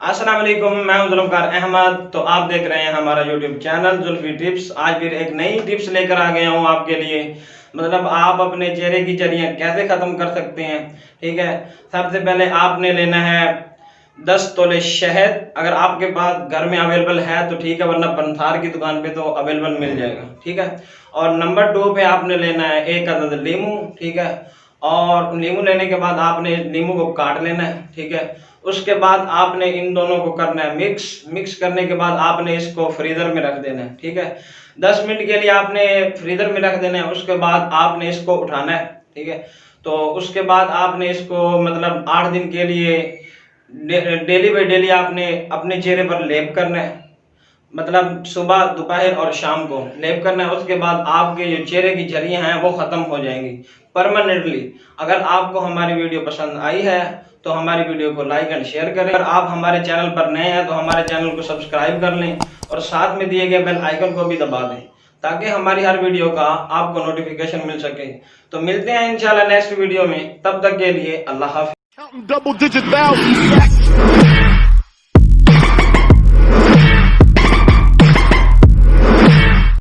अस्सलाम वालेकुम, मैं हूं जुल्फ़िकार अहमद। तो आप देख रहे हैं हमारा यूट्यूब चैनल जुल्फ़ी टिप्स। आज फिर एक नई टिप्स लेकर आ गया हूं आपके लिए। मतलब आप अपने चेहरे की झुर्रियां कैसे ख़त्म कर सकते हैं। ठीक है, सबसे पहले आपने लेना है 10 तोले शहद। अगर आपके पास घर में अवेलेबल है तो ठीक है, वरना पंथार की दुकान पे तो अवेलेबल मिल जाएगा। ठीक है, और नंबर 2 पे आपने लेना है 1 अदद नींबू। ठीक है, और नींबू लेने के बाद आपने नींबू को काट लेना है। ठीक है, उसके बाद आपने इन दोनों को करना है मिक्स करने के बाद आपने इसको फ्रीजर में रख देना है। ठीक है, 10 मिनट के लिए आपने फ्रीजर में रख देना है। उसके बाद आपने इसको उठाना है। ठीक है, तो उसके बाद आपने इसको मतलब 8 दिन के लिए डेली बाई डेली आपने अपने चेहरे पर लेप करना है। मतलब सुबह दोपहर और शाम को लेप करना है। उसके बाद आपके जो चेहरे की झुर्रियां हैं वो ख़त्म हो जाएंगी परमानेंटली। अगर आपको हमारी वीडियो पसंद आई है तो हमारी वीडियो को लाइक एंड शेयर करें। अगर आप हमारे चैनल पर नए हैं तो हमारे चैनल को सब्सक्राइब कर लें और साथ में दिए गए बेल आइकन को भी दबा दें ताकि हमारी हर वीडियो का आपको नोटिफिकेशन मिल सके। तो मिलते हैं इंशाल्लाह नेक्स्ट वीडियो में, तब तक के लिए अल्लाह हाफ़िज़। Counting double digit thousands.